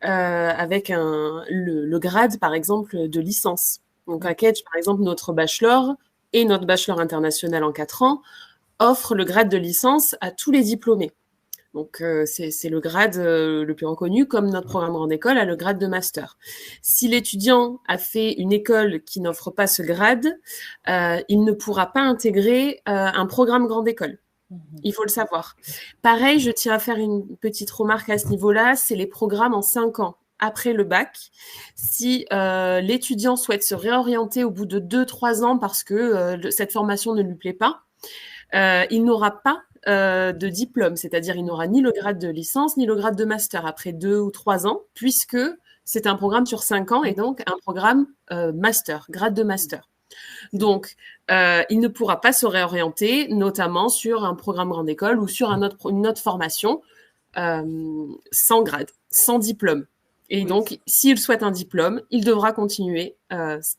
avec le grade, par exemple, de licence. Donc à Kedge, par exemple, notre bachelor et notre bachelor international en 4 ans offrent le grade de licence à tous les diplômés. Donc, c'est le grade le plus reconnu, comme notre programme grande école a le grade de master. Si l'étudiant a fait une école qui n'offre pas ce grade, il ne pourra pas intégrer un programme grande école. Il faut le savoir. Pareil, je tiens à faire une petite remarque à ce niveau-là, c'est les programmes en 5 ans. Après le bac, si l'étudiant souhaite se réorienter au bout de 2-3 ans parce que cette formation ne lui plaît pas, il n'aura pas de diplôme, c'est-à-dire il n'aura ni le grade de licence ni le grade de master après 2 ou 3 ans, puisque c'est un programme sur 5 ans et donc un programme master, grade de master. Donc, il ne pourra pas se réorienter, notamment sur un programme grande école ou sur une autre formation sans grade, sans diplôme. Et donc, s'il souhaite un diplôme, il devra continuer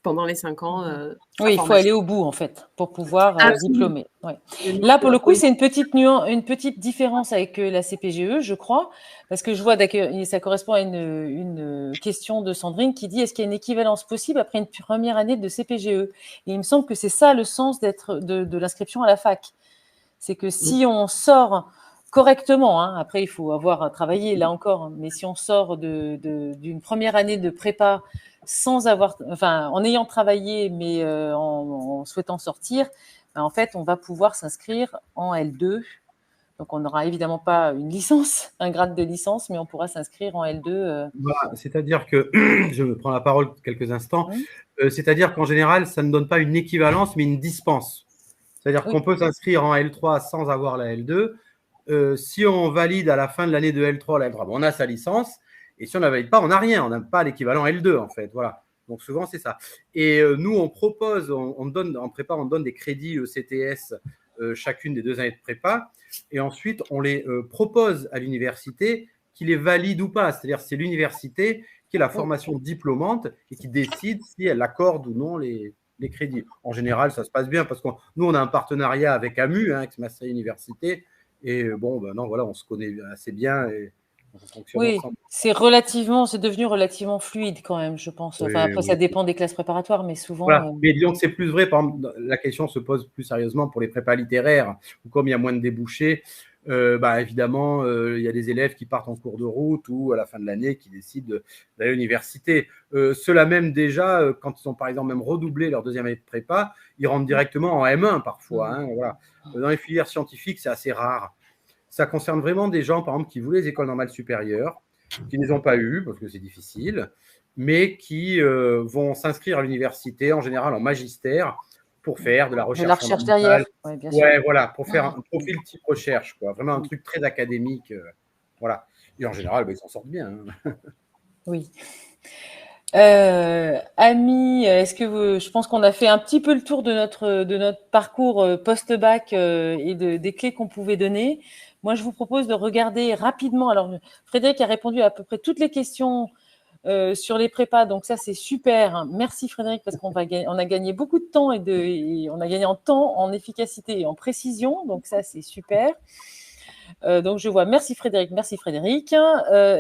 pendant les 5 ans. Oui, il faut aller au bout, en fait, pour pouvoir diplômer. Ouais. Là, pour le coup, c'est une petite différence avec la CPGE, je crois, parce que je vois que ça correspond à une question de Sandrine qui dit « Est-ce qu'il y a une équivalence possible après une première année de CPGE ?» Et il me semble que c'est ça le sens de l'inscription à la fac. C'est que si on sort correctement, hein. Après il faut avoir travaillé là encore, mais si on sort d'une première année de prépa sans avoir, enfin, en ayant travaillé, mais en souhaitant sortir, en fait, on va pouvoir s'inscrire en L2. Donc, on n'aura évidemment pas une licence, un grade de licence, mais on pourra s'inscrire en L2. Voilà, c'est-à-dire que, je me prends la parole quelques instants, c'est-à-dire qu'en général, ça ne donne pas une équivalence, mais une dispense. C'est-à-dire qu'on peut s'inscrire en L3 sans avoir la L2. Si on valide à la fin de l'année de L3 la L3, on a sa licence. Et si on ne la valide pas, on n'a rien. On n'a pas l'équivalent L2, en fait. Voilà. Donc, souvent, c'est ça. Et nous, on propose, on donne, en prépa, on donne des crédits ECTS chacune des 2 années de prépa. Et ensuite, on les propose à l'université qui les valide ou pas. C'est-à-dire, c'est l'université qui est la formation diplômante et qui décide si elle accorde ou non les crédits. En général, ça se passe bien parce que nous, on a un partenariat avec AMU, avec Maastricht Université. Et bon, ben non, voilà, on se connaît assez bien et on fonctionne ensemble. C'est devenu relativement fluide quand même, je pense. Enfin, après, ça dépend des classes préparatoires, mais souvent. Voilà. Mais disons que c'est plus vrai. Par exemple, la question se pose plus sérieusement pour les prépas littéraires, où comme il y a moins de débouchés, évidemment, il y a des élèves qui partent en cours de route ou à la fin de l'année qui décident d'aller à l'université. Ceux-là même déjà, quand ils ont par exemple même redoublé leur 2e année de prépa, ils rentrent directement en M1 parfois. Voilà. Dans les filières scientifiques, c'est assez rare. Ça concerne vraiment des gens, par exemple, qui voulaient les écoles normales supérieures, qui ne les ont pas eues parce que c'est difficile, mais qui vont s'inscrire à l'université, en général en magistère, pour faire de la recherche. De la recherche derrière, oui, bien sûr. Ouais, voilà, pour faire un profil type recherche, quoi. Vraiment un truc très académique. Voilà. Et en général, ils s'en sortent bien. Oui. Ami, je pense qu'on a fait un petit peu le tour de notre parcours post-bac et des clés qu'on pouvait donner. Moi, je vous propose de regarder rapidement. Alors, Frédéric a répondu à peu près toutes les questions sur les prépas, donc ça c'est super. Merci Frédéric parce qu'on a gagné beaucoup de temps et on a gagné en temps, en efficacité et en précision, donc ça c'est super. Donc je vois, merci Frédéric.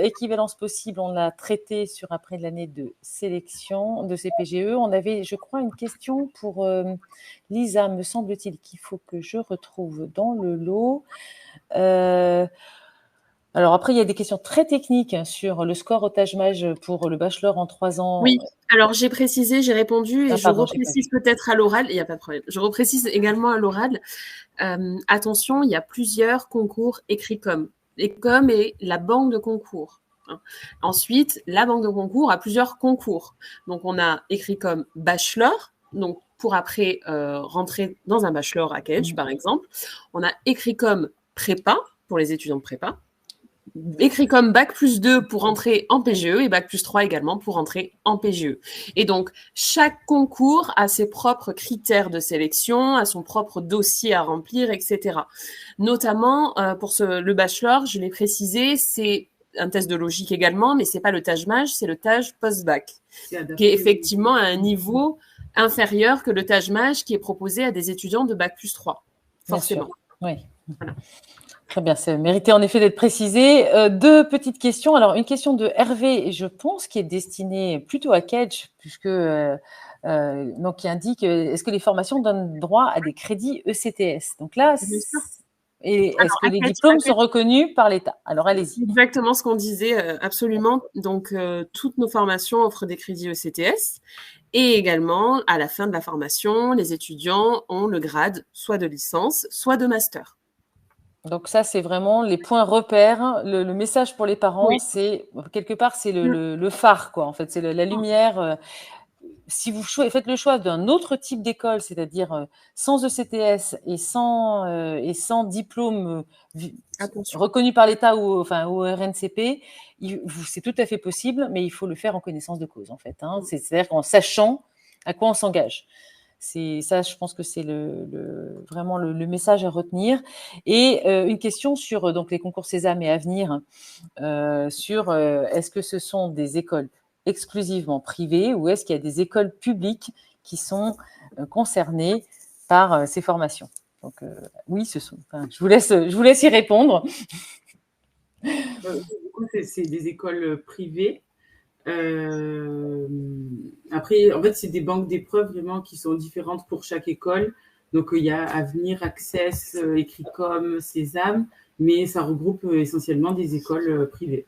Équivalence possible, on l'a traité sur après l'année de sélection de CPGE. On avait, je crois, une question pour Lisa, me semble-t-il, qu'il faut que je retrouve dans le lot. Alors après, il y a des questions très techniques sur le score au Taj-Maj pour le bachelor en 3 ans. Oui, alors j'ai précisé, j'ai répondu et je reprécise peut-être à l'oral, il n'y a pas de problème. Je reprécise également à l'oral. Attention, il y a plusieurs concours ECRICOM. ECRICOM est la banque de concours. Ensuite, la banque de concours a plusieurs concours. Donc, on a ECRICOM bachelor, donc pour après rentrer dans un bachelor à Cambridge, par exemple. On a ECRICOM prépa, pour les étudiants de prépa. ECRICOM bac plus 2 pour entrer en PGE et bac plus 3 également pour entrer en PGE. Et donc, chaque concours a ses propres critères de sélection, a son propre dossier à remplir, etc. Notamment, pour le bachelor, je l'ai précisé, c'est un test de logique également, mais c'est pas le Taj-Maj, c'est le Taj post-bac, qui est effectivement à un niveau inférieur que le Taj-Maj qui est proposé à des étudiants de bac plus 3, forcément. Oui. Voilà. Très bien, c'est mérité en effet d'être précisé. 2 petites questions. Alors, une question de Hervé, je pense, qui est destinée plutôt à Kedge, puisque donc qui indique est-ce que les formations donnent droit à des crédits ECTS? Donc là, est-ce que les diplômes sont reconnus par l'État? Alors, allez-y. Exactement ce qu'on disait, absolument. Donc, toutes nos formations offrent des crédits ECTS. Et également, à la fin de la formation, les étudiants ont le grade soit de licence, soit de master. Donc ça, c'est vraiment les points repères. Le message pour les parents, c'est quelque part, c'est le phare, quoi. En fait, c'est la lumière. Si vous faites le choix d'un autre type d'école, c'est-à-dire sans ECTS et sans diplôme reconnu par l'État ou au RNCP, c'est tout à fait possible, mais il faut le faire en connaissance de cause, en fait. C'est-à-dire en sachant à quoi on s'engage. C'est ça, je pense que c'est vraiment le message à retenir. Et une question sur donc les concours Sésame et Avenir, sur est-ce que ce sont des écoles exclusivement privées ou est-ce qu'il y a des écoles publiques qui sont concernées par ces formations? Donc oui, je vous laisse y répondre. Du coup, c'est des écoles privées. Après, en fait, c'est des banques d'épreuves vraiment qui sont différentes pour chaque école. Donc, il y a Avenir, Access, ECRICOM, Sésame, mais ça regroupe essentiellement des écoles privées.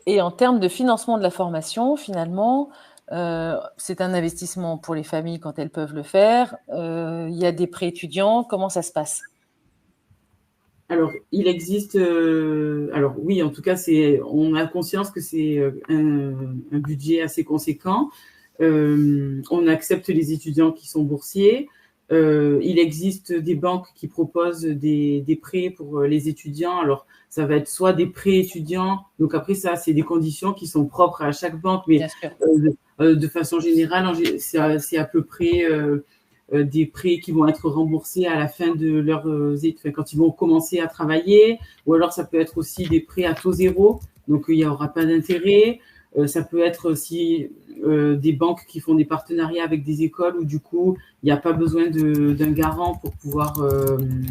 Et en termes de financement de la formation, finalement, C'est un investissement pour les familles quand elles peuvent le faire. Il y a des prêts étudiants. Comment ça se passe? Alors, il existe, alors oui, en tout cas, on a conscience que c'est un budget assez conséquent. On accepte les étudiants qui sont boursiers. Il existe des banques qui proposent des prêts pour les étudiants. Alors, ça va être soit des prêts étudiants. Donc après, ça, c'est des conditions qui sont propres à chaque banque. Mais de façon générale, c'est à peu près des prêts qui vont être remboursés à la fin de leurs études, quand ils vont commencer à travailler. Ou alors, ça peut être aussi des prêts à taux zéro. Donc, il n'y aura pas d'intérêt. Ça peut être aussi des banques qui font des partenariats avec des écoles où du coup, il n'y a pas besoin d'un garant pour pouvoir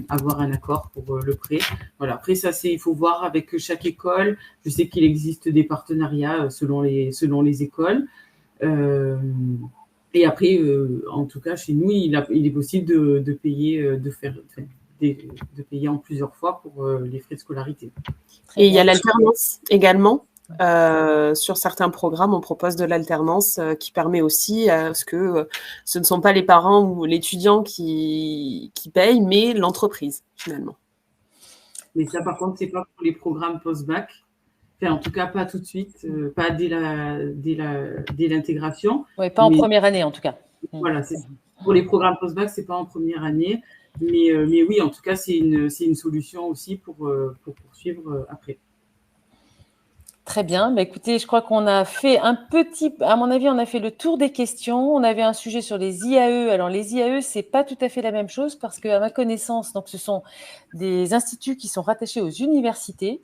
avoir un accord pour le prêt. Voilà. Après, ça, il faut voir avec chaque école. Je sais qu'il existe des partenariats selon les écoles. Et après, en tout cas, chez nous, il est possible de payer, de payer en plusieurs fois pour les frais de scolarité. Et il y a l'alternance également. Sur certains programmes, on propose de l'alternance qui permet aussi à ce que ce ne sont pas les parents ou l'étudiant qui payent, mais l'entreprise, finalement. Mais ça, par contre, c'est pas pour les programmes post-bac. Enfin, en tout cas, pas tout de suite, pas dès l'intégration. Oui, pas en première année, en tout cas. Voilà, pour les programmes post-bac, c'est pas en première année. Mais oui, en tout cas, c'est une solution aussi pour poursuivre après. Très bien. Bah, écoutez, je crois qu'on a fait à mon avis, on a fait le tour des questions. On avait un sujet sur les IAE. Alors, les IAE, c'est pas tout à fait la même chose parce que, à ma connaissance, donc, ce sont des instituts qui sont rattachés aux universités,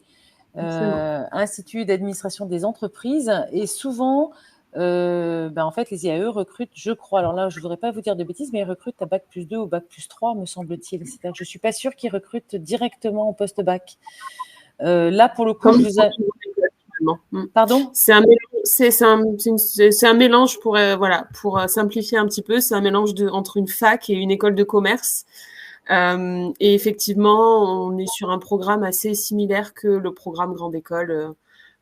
instituts d'administration des entreprises. Et souvent, en fait, les IAE recrutent, je crois, alors là, je voudrais pas vous dire de bêtises, mais ils recrutent à Bac+2 ou Bac+3, me semble-t-il. C'est-à-dire que je suis pas sûre qu'ils recrutent directement au post-bac. Là, pour le coup, Pardon ? C'est un mélange pour simplifier un petit peu. C'est un mélange entre une fac et une école de commerce. Et effectivement, on est sur un programme assez similaire que le programme grande école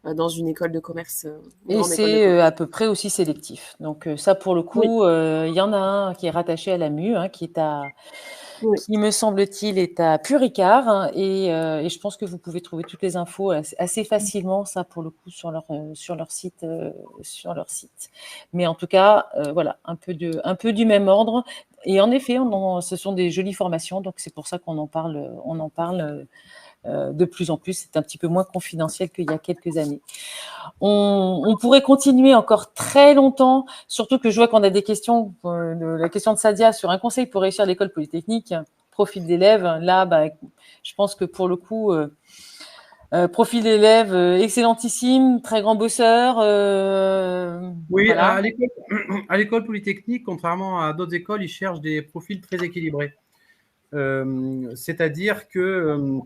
dans une école de commerce. Et c'est à peu près aussi sélectif. Donc ça, pour le coup, il y en a un qui est rattaché à la MU, qui me semble-t-il, est à Puricard. Et je pense que vous pouvez trouver toutes les infos assez facilement, ça, pour le coup, sur leur site. Mais en tout cas, voilà, un peu du même ordre. Et en effet, ce sont des jolies formations, donc c'est pour ça qu'on en parle. On en parle de plus en plus. C'est un petit peu moins confidentiel qu'il y a quelques années. On pourrait continuer encore très longtemps, surtout que je vois qu'on a des questions. La question de Sadia sur un conseil pour réussir l'école polytechnique, profil d'élève. Là, je pense que pour le coup, profil d'élève excellentissime, très grand bosseur. Oui, voilà. à l'école polytechnique, contrairement à d'autres écoles, ils cherchent des profils très équilibrés. C'est-à-dire que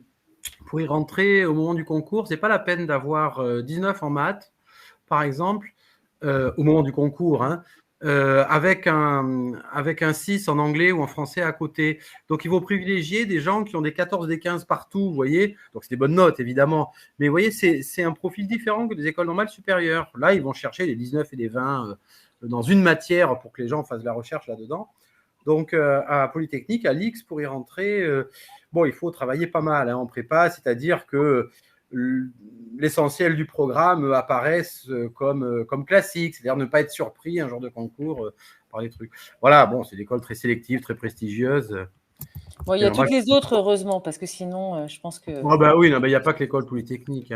pour y rentrer au moment du concours, c'est pas la peine d'avoir 19 en maths, par exemple, au moment du concours, avec un 6 en anglais ou en français à côté. Donc, il faut privilégier des gens qui ont des 14, des 15 partout, vous voyez. Donc, c'est des bonnes notes, évidemment. Mais vous voyez, c'est un profil différent que des écoles normales supérieures. Là, ils vont chercher des 19 et des 20 dans une matière pour que les gens fassent de la recherche là-dedans. Donc, à Polytechnique, à l'X, pour y rentrer, il faut travailler pas mal en prépa, c'est-à-dire que l'essentiel du programme apparaisse comme classique, c'est-à-dire ne pas être surpris un jour de concours par les trucs. Voilà, c'est une école très sélective, très prestigieuse. Il y a toutes les autres, heureusement, parce que sinon, je pense que… oui, il n'y a pas que l'école polytechnique.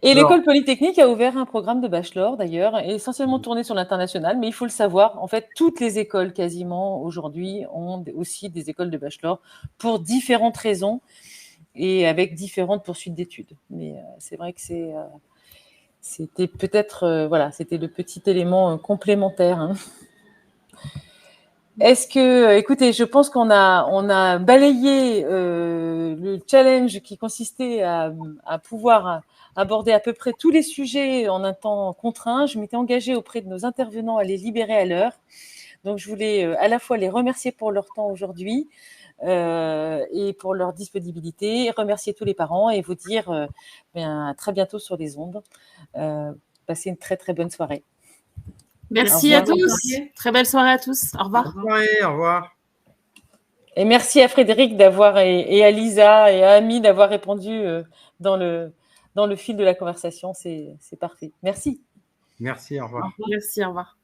Et l'école polytechnique a ouvert un programme de bachelor, d'ailleurs, essentiellement tourné sur l'international, mais il faut le savoir, en fait, toutes les écoles, quasiment, aujourd'hui, ont aussi des écoles de bachelor pour différentes raisons et avec différentes poursuites d'études. Mais c'est vrai que c'était peut-être, c'était le petit élément complémentaire. Est-ce que, écoutez, je pense qu'on a balayé le challenge qui consistait à pouvoir aborder à peu près tous les sujets en un temps contraint. Je m'étais engagée auprès de nos intervenants à les libérer à l'heure. Donc, je voulais à la fois les remercier pour leur temps aujourd'hui et pour leur disponibilité, remercier tous les parents et vous dire à très bientôt sur les ondes. Passez une très, très bonne soirée. Merci à tous. Très belle soirée à tous. Au revoir. Bonne soirée, au revoir. Et merci à Frédéric d'avoir et à Lisa et à Ami d'avoir répondu dans le fil de la conversation. C'est parfait. Merci. Merci, au revoir. Merci, au revoir.